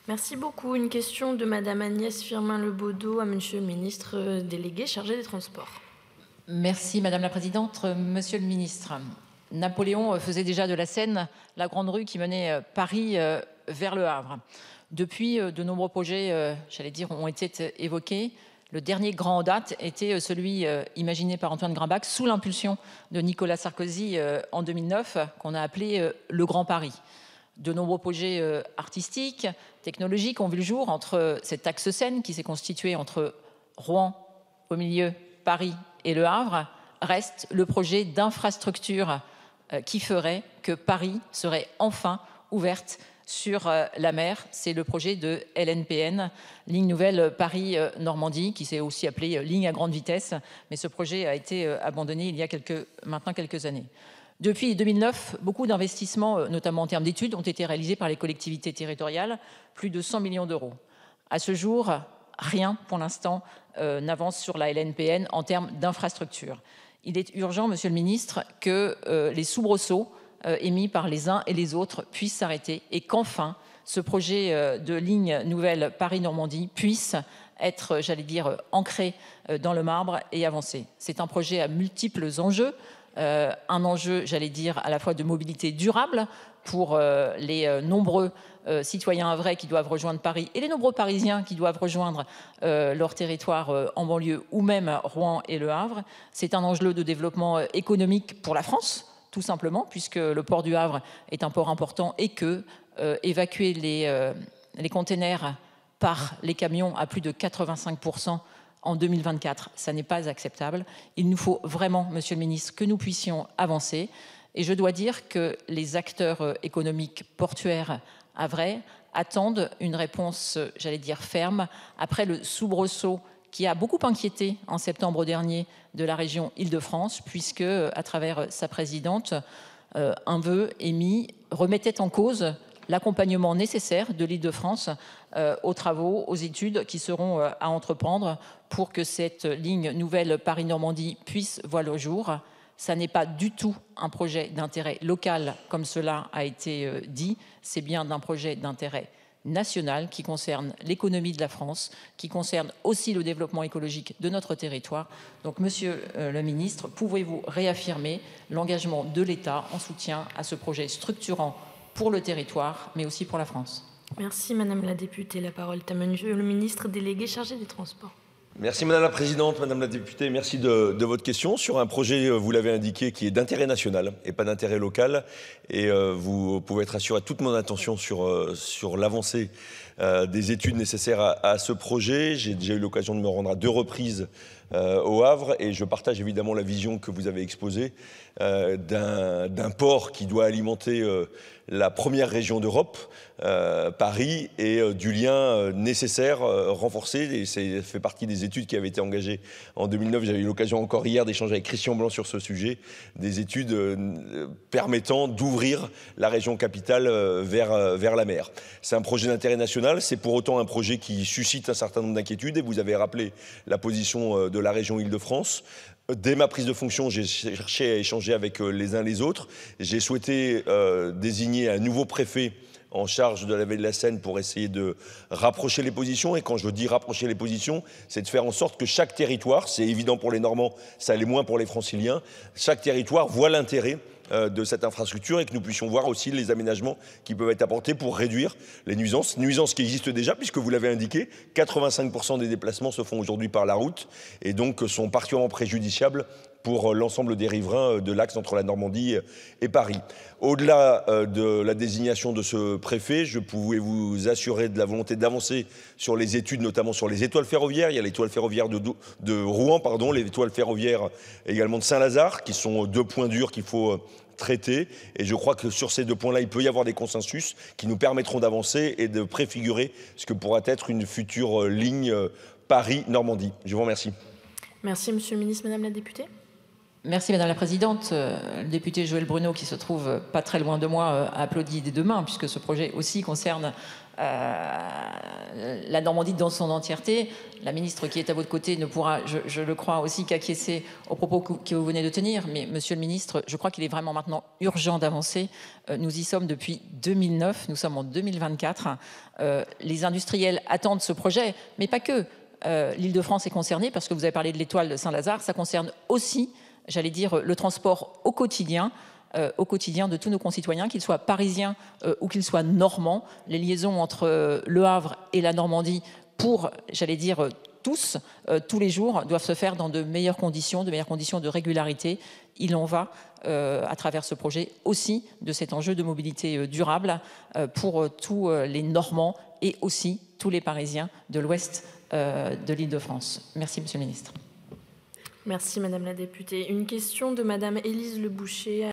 Merci beaucoup. Une question de Madame Agnès Firmin-Lebaudot à Monsieur le ministre délégué chargé des Transports. Merci Madame la Présidente. Monsieur le Ministre, Napoléon faisait déjà de la Seine la grande rue qui menait Paris vers le Havre. Depuis, de nombreux projets, j'allais dire, ont été évoqués. Le dernier grand en date était celui imaginé par Antoine Grimbach sous l'impulsion de Nicolas Sarkozy en 2009, qu'on a appelé le Grand Paris. De nombreux projets artistiques, technologiques ont vu le jour entre cet axe Seine qui s'est constitué entre Rouen au milieu, Paris et Le Havre. Reste le projet d'infrastructure qui ferait que Paris serait enfin ouverte sur la mer. C'est le projet de LNPN, ligne nouvelle Paris-Normandie, qui s'est aussi appelée ligne à grande vitesse. Mais ce projet a été abandonné il y a maintenant quelques années. Depuis 2009, beaucoup d'investissements, notamment en termes d'études, ont été réalisés par les collectivités territoriales, plus de 100 millions d'euros. À ce jour, rien pour l'instant n'avance sur la LNPN en termes d'infrastructure. Il est urgent, Monsieur le Ministre, que les soubresauts émis par les uns et les autres puissent s'arrêter et qu'enfin ce projet de ligne nouvelle Paris-Normandie puisse être, j'allais dire, ancré dans le marbre et avancer. C'est un projet à multiples enjeux. Un enjeu, j'allais dire, à la fois de mobilité durable pour les nombreux citoyens havrais qui doivent rejoindre Paris et les nombreux Parisiens qui doivent rejoindre leur territoire en banlieue ou même Rouen et Le Havre. C'est un enjeu de développement économique pour la France, tout simplement, puisque le port du Havre est un port important et que évacuer les containers par les camions à plus de 85% en 2024, ça n'est pas acceptable. Il nous faut vraiment, Monsieur le Ministre, que nous puissions avancer. Et je dois dire que les acteurs économiques portuaires havrais attendent une réponse, j'allais dire, ferme, après le soubresaut qui a beaucoup inquiété en septembre dernier de la région Île-de-France, puisque, à travers sa présidente, un vœu émis remettait en cause l'accompagnement nécessaire de l'Île-de-France aux travaux, aux études qui seront à entreprendre pour que cette ligne nouvelle Paris-Normandie puisse voir le jour. Ça n'est pas du tout un projet d'intérêt local comme cela a été dit, c'est bien d'un projet d'intérêt national qui concerne l'économie de la France, qui concerne aussi le développement écologique de notre territoire. Donc, Monsieur le Ministre, pouvez-vous réaffirmer l'engagement de l'État en soutien à ce projet structurant pour le territoire, mais aussi pour la France? Merci Madame la députée. La parole est à Monsieur le ministre délégué chargé des Transports. Merci Madame la Présidente, Madame la députée, merci de votre question sur un projet, vous l'avez indiqué, qui est d'intérêt national et pas d'intérêt local. Et vous pouvez être assuré de toute mon attention sur l'avancée des études nécessaires à ce projet. J'ai déjà eu l'occasion de me rendre à 2 reprises au Havre et je partage évidemment la vision que vous avez exposée d'un port qui doit alimenter la première région d'Europe, Paris, et du lien nécessaire, renforcé. Et ça fait partie des études qui avaient été engagées en 2009. J'avais eu l'occasion encore hier d'échanger avec Christian Blanc sur ce sujet, des études permettant d'ouvrir la région capitale vers la mer. C'est un projet d'intérêt national, c'est pour autant un projet qui suscite un certain nombre d'inquiétudes, et vous avez rappelé la position de la région Île-de-France. Dès ma prise de fonction, j'ai cherché à échanger avec les uns les autres. J'ai souhaité désigner un nouveau préfet en charge de la vallée de la Seine pour essayer de rapprocher les positions. Et quand je dis rapprocher les positions, c'est de faire en sorte que chaque territoire, c'est évident pour les Normands, ça l'est moins pour les Franciliens, chaque territoire voit l'intérêt de cette infrastructure et que nous puissions voir aussi les aménagements qui peuvent être apportés pour réduire les nuisances qui existent déjà, puisque vous l'avez indiqué, 85% des déplacements se font aujourd'hui par la route et donc sont particulièrement préjudiciables pour l'ensemble des riverains de l'axe entre la Normandie et Paris. Au-delà de la désignation de ce préfet, je pouvais vous assurer de la volonté d'avancer sur les études, notamment sur les étoiles ferroviaires. Il y a l'étoile ferroviaire de Rouen, les étoiles ferroviaires également de Saint-Lazare, qui sont 2 points durs qu'il faut traiter. Et je crois que sur ces 2 points-là, il peut y avoir des consensus qui nous permettront d'avancer et de préfigurer ce que pourra être une future ligne Paris-Normandie. Je vous remercie. Merci Monsieur le ministre. Madame la députée. Merci Madame la Présidente. Le député Joël Bruno, qui se trouve pas très loin de moi, a applaudi des 2 mains, puisque ce projet aussi concerne la Normandie dans son entièreté. La ministre qui est à votre côté ne pourra, je le crois aussi, qu'acquiescer aux propos que vous venez de tenir. Mais monsieur le ministre, je crois qu'il est vraiment maintenant urgent d'avancer. Nous y sommes depuis 2009, nous sommes en 2024. Les industriels attendent ce projet, mais pas que. L'Île-de-France est concernée parce que vous avez parlé de l'étoile de Saint-Lazare. Ça concerne aussi, j'allais dire, le transport au quotidien de tous nos concitoyens, qu'ils soient parisiens ou qu'ils soient normands. Les liaisons entre Le Havre et la Normandie, pour, j'allais dire, tous les jours, doivent se faire dans de meilleures conditions de régularité. Il en va, à travers ce projet, aussi de cet enjeu de mobilité durable pour tous les Normands et aussi tous les Parisiens de l'ouest de l'Île-de-France. Merci, Monsieur le Ministre. Merci, Madame la députée. Une question de Madame Élise Le Boucher.